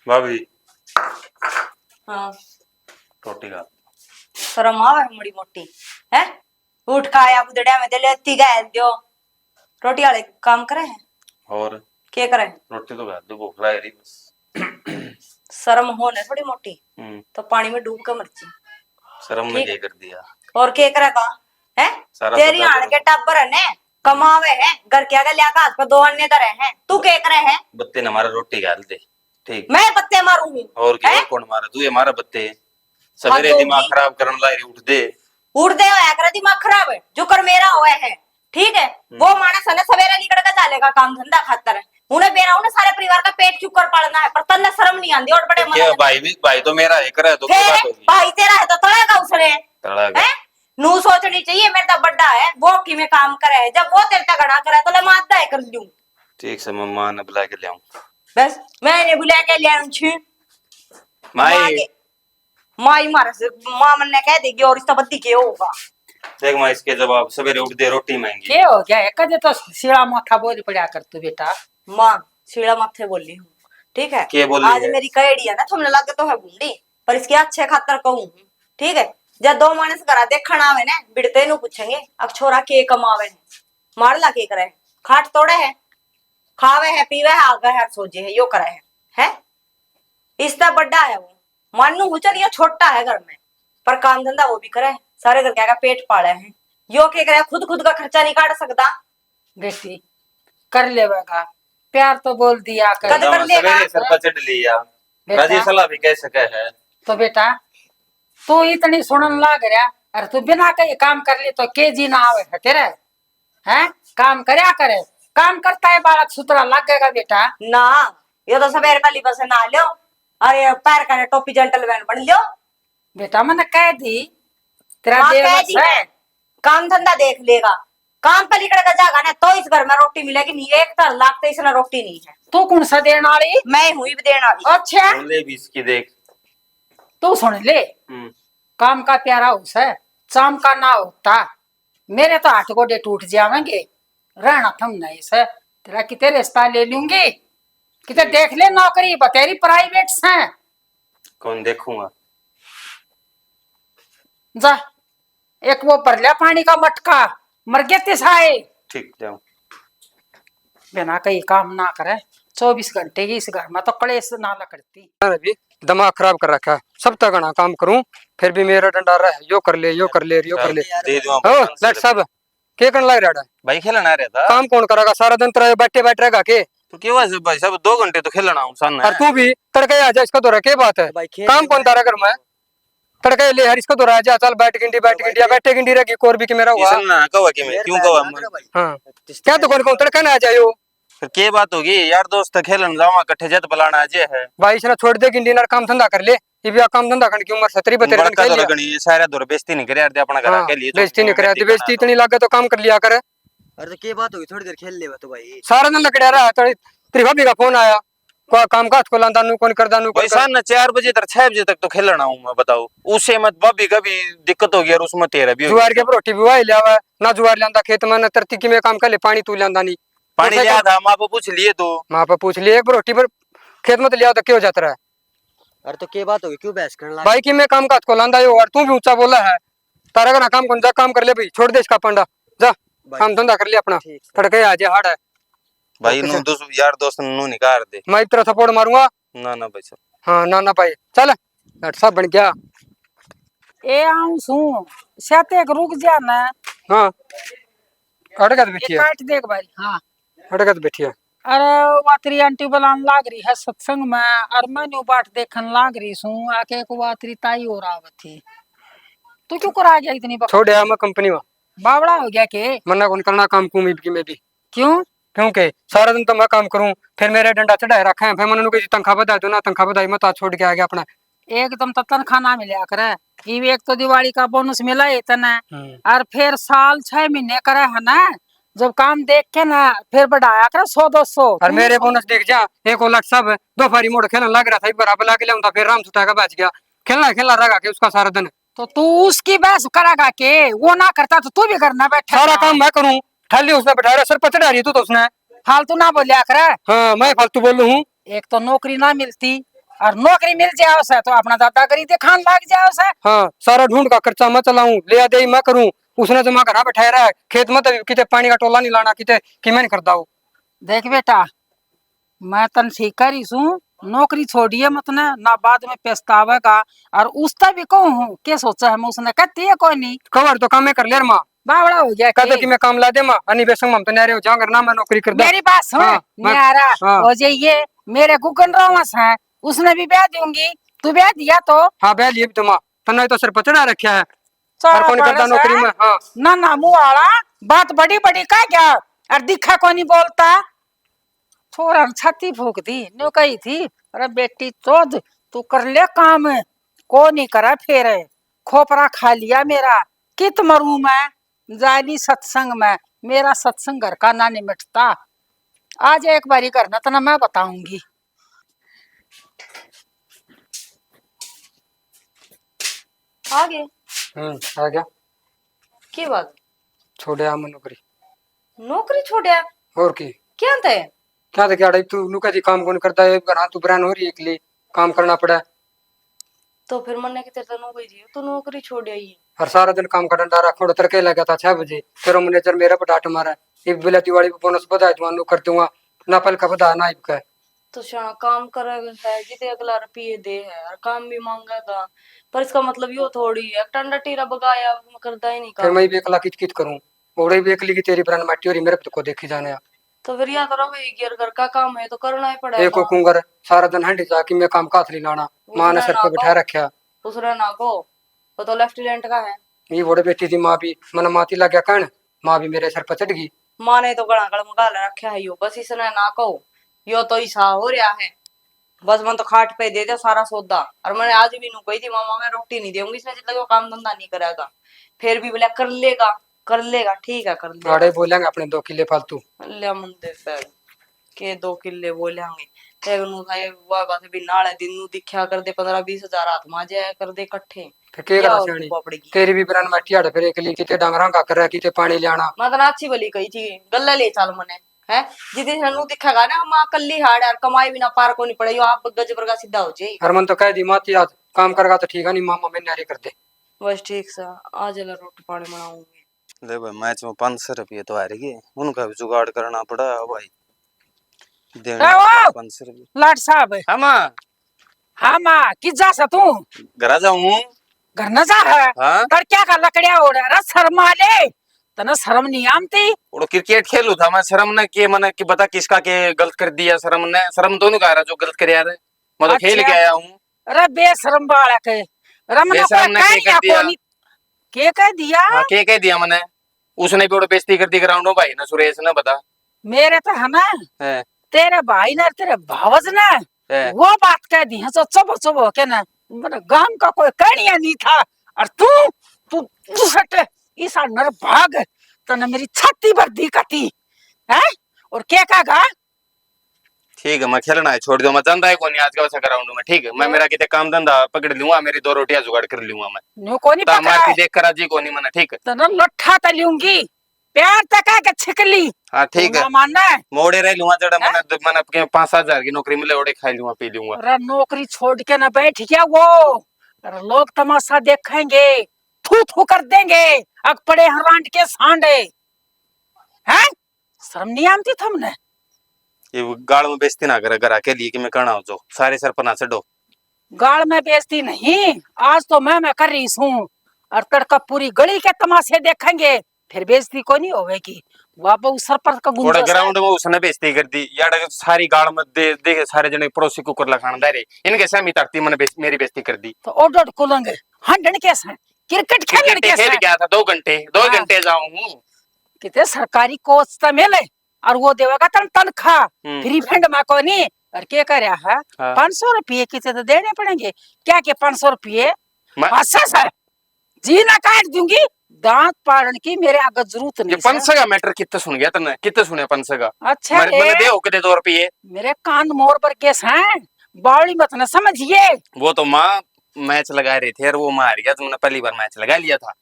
भाभी हाँ रोटी खा। शर्म आवे मोड़ी मोटी है। उठ का आया बुदड़िया में दे लेती गए दियो। रोटी वाले काम करे हैं और क्या करे। रोटी तो खा दो, भूख लग रही बस। शर्म होने थोड़ी मोटी तो पानी में डूब के मरची। शर्म में ठीक क्या कर दिया? और क्या करेगा है। सारा तेरी सदा आड़ के टब्बर है ने कमावे है घर के आगे लिया हाथ पर दो अन्य तरह है। तू क्या करे है। बत्ते ने हमारा रोटी खा दे। ठीक मैं पत्ते मारूंगी और क्या? है? और कौन मारा? तू ये हमारा बत्ते हद सवेरे दिमाग होगी। खराब करने लायक उठ दे। उड़ दे होया कर दिमाग खराब है जो कर मेरा हुआ है। ठीक है वो मानस है सवेरे निकल के चालेगा काम धंधा खातर उन्हें बेरा उन्हें सारे परिवार का पेट चुप कर पड़ना है पर तन्ने शर्म नहीं आती और बड़े क्या भाई भी भाई तो मेरा है करे तो क्या बात होगी? भाई तेरा है तो तड़ेगा उसने तड़ागा है। नू सोचनी चाहिए मेरे तो बड्डा है वो की में काम करे है जब वो तेरे तक गड़ा करे तो ले मारता है कर लूं। ठीक से मम्मा ने बुला के ले आऊं। बस मैंने बुला के ले आऊं छी माई माई मारा से मां मन ने कह देगी और इसका बत्ती के होगा। देख माँ इसके जवाब सवेरे उठ दे रोटी मांगी। क्या हो गया एक तो शिला माथा बोल पड़ा कर तू बेटा। मां सीढ़ा माथे बोली हूँ ठीक है। क्या बोली आज है? मेरी कहेड़ी है ना तुमने लगे तो है बूंदी पर इसके अच्छे खातर कहूँ ठीक है। जब दो मानस करा देखण आवे ने बिड़ते नु पूछेंगे अब छोरा के कमावे है मार ला के करे खाट तोड़े है खावे है पीवे है आगे है सोजे है यो करे है इससे बड़ा है वो मानू हूँ चल ये छोटा है घर में पर काम धंधा वो भी करे सारे घर के पेट पाले हैं यो के करे खुद का खर्चा नहीं काट सकता। बेटी कर लेगा प्यार तो बोल दिया कर कद कर लेगा। सवेरे सर पर चढ़ लिया बेटा। राजी सलाह भी कह सके है। तो बेटा तू इतनी सुनन लाग रहा अरे तू बिना कहीं काम कर ले तो के जी ना आवे है तेरे हैं काम करया करे काम करता है बालक सुतरा लगेगा बेटा ना ये तो सवेरे पहली बस ना लो अरे पैर का टोपी जेंटलमैन बन लो। बेटा मैंने कह दी तेरा हाँ, देर कह दी है काम धंधा देख लेगा काम पे निकल कर जाएगा ना तो इस घर में रोटी मिलेगी नहीं एक तर लाख तो इसमें रोटी नहीं है। तू कौन सा देने वाली मैं हुई भी देने वाली। अच्छा ले भी इसकी देख। तू सुन ले काम का प्यारा उस है शाम का ना होता मेरे तो 8 गोडे टूट जावेंगे रहना थम नहीं से तेरा कितने रिश्ता ले लूंगी कितने देख ले नौकरी बतेरी प्राइवेट से कौन देखूंगा? जा एक वो भर लिया पानी का मटका मर गए तिसाए ठीक जाऊं। बिना कहीं काम ना करे 24 घंटे की इस घर में तो कलेश ना करती भी दिमाग खराब कर रखा है सब तक ना काम करूं फिर भी मेरा डंडा रहा है यो कर ले यो कर ले यो कर ले। दे दूं हो लट सब के करने लग रहा है भाई खेलना रहता काम कौन करेगा सारा दिन तेरा बैठे बैठ रहेगा के तो क्या हुआ भाई सब 2 घंटे तो खेलना हूं सन और तू भी तड़के आ जा इसका तो क्या बात है काम कौन तारा कर मैं तड़के ले यार इसको तो राजा चल बैठ गिंडी या बैठे गिंडी रहेगी कोर भी के मेरा हुआ ना कहो कि मैं क्यों कहो हाँ क्या तो कौन तड़का ना आ जाओ फिर क्या बात होगी यार दोस्त खेलन जावा इकट्ठे जत बुलाना अजय है भाई इसने छोड़ दे गिंडी नार काम धंधा कर ले ये भी काम धंधा करने की उम्र 17 बतेरे बड़का तो लगनी सारा दौर बेइज्जती नहीं करे यार दे अपना घर के लिए बेइज्जती नहीं करे बेइज्जती इतनी लागे तो काम कर लिया करे। अरे तो क्या बात होगी थोड़ी देर खेल ले तो भाई सारा दिन लकड़िया रहा तेरी भाभी का फोन आया को काम काज को लांदा नु कौन करदा नु भाई सन 4 बजे तक 6 बजे तक तो खेलना हूं मैं बताओ उससे मत भाभी का भी दिक्कत हो गई और उसमें तेरा भी जुआर के रोटी भी वाई लिया ना जुआर लांदा खेत में ना तरती की में काम कर ले पानी तू लांदा नहीं पानी लिया था मां पे पूछ लिए तो मां पे पूछ लिए एक रोटी पर खेत में तो लिया तो क्यों जाता रहा है। अरे तो क्या बात होगी क्यों बहस करने लगा भाई की मैं काम काज को लांदा यो और तू भी ऊंचा बोला है तारा का ना काम कौन जा काम कर ले भाई छोड़ दे इसका पंडा जा काम धंधा कर ले अपना तड़के आ जा हाड़ है भाई नु यार दोस्त नु निकाल दे मैं तेरा थप्पड़ मारूंगा ना ना भाई साहब हाँ ना ना भाई चल लट सब बन गया ए आऊं सू साथे एक रुक जा ना हाँ अड़गत ये बैठी है काट देख भाई हाँ अड़गत बैठी है। अरे वातरी आंटी बुलान लाग रही है सत्संग में और मैंने बाट देखन लाग रही सू आके को वातरी ताई हो रहा थी तू क्यों करा गया इतनी छोड़ यार मैं कंपनी में बावड़ा हो गया के मना कौन करना काम को में भी क्यों क्योंकि सारा दिन तो मैं काम करूं फिर मेरे डंडा चढ़ाए रखा है फिर मैंने कही तनखा बता दो ना तनखा बताई मत छोड़ के आ गया अपना एकदम तो तनखा ना मिला करे एक तो दिवाली का बोनस मिला है इतना और फिर साल 6 महीने करे है ना जब काम देख के ना फिर बढ़ाया करे 100-200 और मेरे बोनस देख जा 1 लाख सब दो फारी मोड़ खेलने लग रहा था एक बार बुला के लिया फिर राम सुटा का बच गया खेलना रहा के उसका सारा दिन तो तू उसकी बहस करेगा के वो ना करता तो तू भी करना बैठा सारा काम मैं करूँ खाली उसने बैठा रहा सर पर चढ़ा रही तू तो उसने फालतू ना बोलिया करे हाँ मैं फालतू बोल रहा हूँ एक तो नौकरी ना मिलती और नौकरी मिल जाओ से तो अपना दादागिरी दिखान लग जाओ से। हाँ सारा ढूंढ का खर्चा मैं चलाऊं, ले दे मैं करूं। उसने तो मैं घर बैठाया रहा है, खेत में तो किते पानी का टोला नहीं लाना, किते कि मैं नहीं करता हूँ। देख बेटा, मैं तन ठीक करी सू, नौकरी छोड़िए मत ना बाद में पछतावेगा। और उसका भी कहूँ के सोचा है, मैं उसने कहती है कोई नहीं, कवर तो काम मैं कर ले माँ, बावड़ा हो गया कहते कि। कि मैं काम ला दे माँ, अनि बेसंग हम तो नहीं रहे जहाँ करना मैं नौकरी कर दे। मेरी बात सुन, हाँ, न्यारा हाँ। हो जाइए, मेरे गुगन रोमस है, उसने भी ब्याह दूंगी, तू ब्याह दिया तो हाँ बैल ये भी तो माँ, तन्ना तो सर पर चढ़ा रखा है, सारा हर कौन करता पड़ोस नौकरी है। में। हाँ ना मुँह आला बात बड़ी बड़ी का क्या, और दिखा को नहीं बोलता। छोरा छाती फूक दी, न्यू कही थी, अरे बेटी चोद तू कर ले काम, को नहीं करा फिर खोपरा खा लिया मेरा, कित मरू मैं जाली सत्संग में, मेरा सत्संग घर का ना निमटता। आज एक बारी करना तो ना मैं बताऊंगी। आगे आ गया, की बात, छोड़े हम नौकरी। नौकरी छोड़िया और की क्या थे? क्या था क्या तू नुका जी काम कौन करता है, घर तू बरान हो रही है एकली, काम करना पड़ा। तो फिर मन ने कि तेरे तो नौकरी थी, तो नौकरी छोड़ आई। हर सारा दिन काम का डंडा रखो, तड़के लगा था 6 बजे, फिर मैनेजर मेरा पर डांट मारा, एक बेला दिवाली पे बोनस बधाई दूंगा कर दूंगा, ना पल का बधा ना इबका। तो शाना काम कर है जिते अगला रुपये दे है और काम भी मांगा था, पर इसका मतलब यो थोड़ी है टंडा टीरा बगाया करता ही नहीं फिर काम। मैं भी एकला किच किच करूं, ओड़े भी एकली की तेरी बरान माटी और मेरे को देखी जाने आ। तो फिर यहाँ तो रहो गियर घर का काम है तो करना ही एक पड़ेगा। कुंगर सारा दिन हंडी जाके मैं काम काथली लाना, माँ ने उसने सर ना पे बिठा को रखा। उसने ना को वो तो लेफ्टिनेंट का है। ये बड़े बेटी थी माँ भी, मन माती लग गया कहन, माँ भी मेरे सर पर चढ़ गई। माँ ने तो गड़ा गड़ मगा रखा है यो, बस इसने ना को यो तो ईसा हो रहा है, बस मन तो खाट पे दे दे सारा सौदा। और मैंने आज भी नू कही थी मामा मैं रोटी नहीं दूंगी इसने जितना वो काम धंधा नहीं करेगा, फिर भी बोला कर लेगा ठीक है कर लेगा। आड़े बोलेंगे अपने 2 किले फालतू, ले मंदिर पे के 2 किले बोलेंगे तेगनु थाए वो बात भी नाले दिन नु दिखया कर दे 15-20 हजार हाथ में जाया कर दे इकट्ठे। फिर के क्या करा और सियाणी, पड़ेगी तेरी भी बरान माटी आड़ फिर एकली किते डांगरा का कर किते पानी ले आना। मैं तो अच्छी भली कही थी गल्ला ले चल मने है जिदे नु दिखेगा ना मां कल्ली हाड़ यार कमाई बिना पार को नहीं पड़े आप गजबर का सीधा हो जाए। हरमन तो कह दी माती आज काम करेगा तो ठीक है, नहीं मामा मैं नारी कर दे। बस ठीक सा आज ला रोटी पानी बनाऊंगी। ले भाई मैच में 500 रुपये तो आ रही है, उनका भी जुगाड़ करना पड़ा भाई, देने आओ! 500 रुपये। लाट साहब, हाँ माँ, हाँ माँ किस जा सा तू, घर जाऊं। घर न जा है, हाँ तर क्या का लकड़िया उड़ रहा शर्मा ले, तना शर्म नहीं आमती। वो क्रिकेट खेलू था मैं, शर्म ने के मन की बता किसका के गलत कर दिया, शर्म ने शर्म दोनों का रहा जो गलत कर यार, मैं तो खेल अच्छा। के आया हूँ। अरे बेशरम बालक है, रमना को बेशरम ने कह के दिया कर दिया। कोनी, के कह दिया? हाँ के कह दिया मैंने, उसने भी वो बेइज्जती कर दी ग्राउंड में भाई ना, सुरेश ने बता मेरे तो है ना, है, तेरे भाई ने तेरे भावज ने है। वो बात कह दी है, चुप चुप हो के ना, मेरे गांव का कोई कहानिया नहीं था। और तू तू तू सट ईसा नर भाग, तने मेरी छाती भर दी कती है, और क्या कहा? ठीक है मैं खेलना है छोड़ दो, मैं जानता है कौन आज का वैसा ग्राउंड में, ठीक है मैं मेरा कितने काम धंधा पकड़ लूंगा, मेरी 2 रोटियां जुगाड़ कर लूंगा मैं, न्यू कोनी ता पकड़ा मारती है, देख कर राजी कोनी मैंने, ठीक है। तना लट्ठा त लूंगी, प्यार तक के छिकली। हाँ ठीक तू है, ना मानना है? मोड़े रह लूंगा जड़ा मैंने अपने 5-7 हजार की नौकरी मिले ओड़े खा लूंगा पी लूंगा। अरे नौकरी छोड़ के ना बैठ गया वो, अरे लोग तमाशा देखेंगे, थू थू कर देंगे, अग पड़े हरांड के सांडे हैं, शर्म नहीं आती तुमने? ये गाड़ में बेइज्जती ना करे घर के लिए कि मैं करना हो जो सारे सर पर ना चढ़ो। गाल में बेइज्जती नहीं, आज तो मैं कर रही हूँ, और तड़का पूरी गली के तमाशे देखेंगे, फिर बेइज्जती को नहीं होगी। बाबा उस सर पर का थोड़ा गुंजा ग्राउंड में उसने बेइज्जती कर दी यार, सारी गाड़ में दे देखे सारे जने पड़ोसी कुकर लखान दारे इनके सामने तकती मैंने मेरी बेइज्जती कर दी। तो ओडोड कुलंग हंडन कैसे क्रिकेट खेलन क्रिकेट खेल कैसे गया था 2 घंटे 2 हाँ। घंटे जाऊं कितने सरकारी कोच तो मिले, और वो देवेगा तनख्वाह फ्री फंड में को नहीं, और क्या कर रहा है? हाँ। 500 रुपये कितने तो देने पड़ेंगे क्या, के 500 रुपये मैं- सर जी ना काट दूंगी, दांत पाड़न की मेरे आगे जरूरत ये नहीं। 500 का मैटर कितना सुन गया तने, कितना सुने 500 का? अच्छा मैंने दे हो के 2 रुपये, मेरे कान मोर पर केस हैं, बावली मत न समझिए। वो तो माँ मैच लगा रहे थे और वो मार गया, तुमने पहली बार मैच लगा लिया था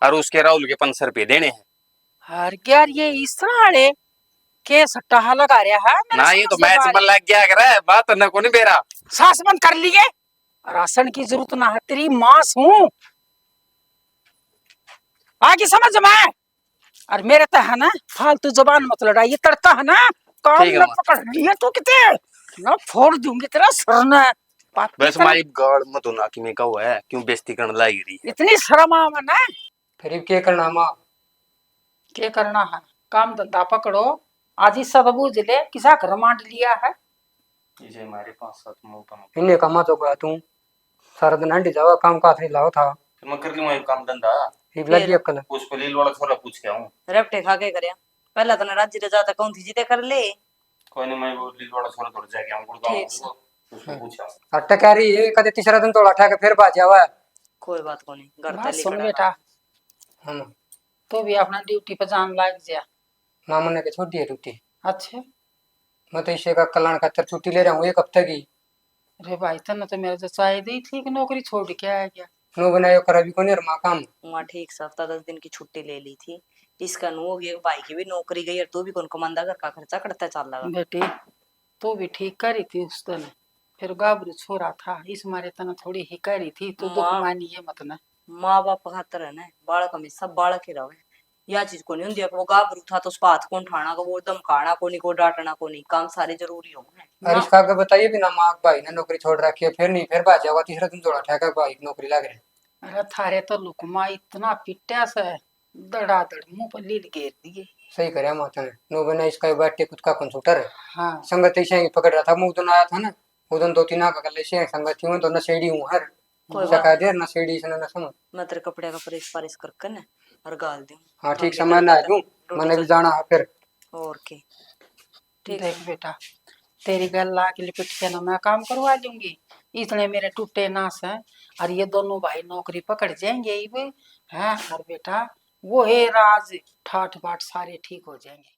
और उसके राहुल के 500 रुपये देने हैं। हर यार ये इस साले के सट्टा लगा रहा है मेरे ना ये तो समझ मैच वाले। में लग गया करे बात न को नहीं बेरा। सांस बंद कर लिए, राशन की जरूरत ना है, तेरी मांस हूं आगे समझ में। और मेरे तो है ना फालतू जबान मत लड़ा, ये तड़का है ना काम ठीक है न माँ। पकड़ लिए तो कितने ना फोड़ दूंगी तेरा सर न। बस मारी गाड़ मत ना कि मैं कहूँ है क्यों बेइज्जती करने लगी रही है। इतनी शर्म आवे ना। फिर क्या करना माँ? क्या करना है, काम धंधा पकड़ो, आज ही सब बूझ ले किसा घर मांड लिया है। इसे हमारे पास साथ मौका इन्हें कमा तो गया तू सारा दिन हंडी जावा काम का नहीं लाओ था। तो मैं कर लूँ एक काम धंधा। फिर लग गया कल। उसको लील वाला थोड़ा पूछ के आऊँ। रपटे खा के करया पहला तो ना राज्य रे जाता कौन थी जीते कर ले। कोई नहीं, मैं वो लील वाला थोड़ा थोड़ा जाके आऊँ ठीक से। गुड़गांव उसको पूछा। अट्टा कह रही है कदे तीसरा दिन तोड़ा उठा के फिर बाज जावा। कोई बात को नहीं घर बात तली सुन खड़ा बेटा, हम तो भी अपना ड्यूटी पे जान लाग जा। मामू ने के छोटी है ड्यूटी। अच्छा, मैं तो इसे का कल्याण खातर छुट्टी ले रहा हूँ एक हफ्ते की। अरे भाई तने तो मेरे तो चाहिए ही थी कि नौकरी छोड़ के आ गया। नो बनायो कर अभी को नहीं रमा काम। वहाँ ठीक से हफ्ता 10 दिन की छुट्टी ले ली थी। इसका नु हो गया भाई की भी नौकरी गई और तू भी कौन कमांदा घर का खर्चा करता चल लगा। बेटी तू भी ठीक करी थी उस दिन, फिर गाबरू छोरा था इस मारे तना थोड़ी ही करी थी, तू दुख माँ- मानी है मत ना। माँ बाप खातर है ना बालक में सब बालक ही रहे। यह चीज को नहीं होती वो गाभरू था तो उसका हाथ कौन ठाना को वो दम खाना को नहीं को डांटना को नहीं काम सारे जरूरी हो गए। और इसका आगे बताइए बिना माँ भाई ने नौकरी छोड़ रखी है फिर नहीं फिर बाज जावा तीसरा दिन तोड़ा उठा के भाई की नौकरी लग रही। अरे थारे तो लुकमा इतना पिट्या से दड़ादड़ मुंह पर लील घेर दिए। सही करे माता ने नो बना इसका बैठे कुछ का कंप्यूटर है। हाँ संगत ऐसे ही पकड़ रहा था मुंह तो आया था ना वो दिन 2-3 का कर ले से संगत थी तो नशेड़ी हूँ हर कोई बात सका दे नशेड़ी से न समझ। मैं तेरे कपड़े का प्रेस पारिस कर ना और गाल दूं। हाँ ठीक समय ना आजू मैंने भी जाना है फिर। और के ठीक देख है। बेटा, तेरी गल्ला के लिपट के ना मैं काम करवा दूंगी, इतने मेरे टूटे नास हैं और ये दोनों भाई नौकरी पकड़ जाएंगे ही वे हैं। और बेटा वो है राज ठाठ बाट सारे ठीक हो जाएंगे।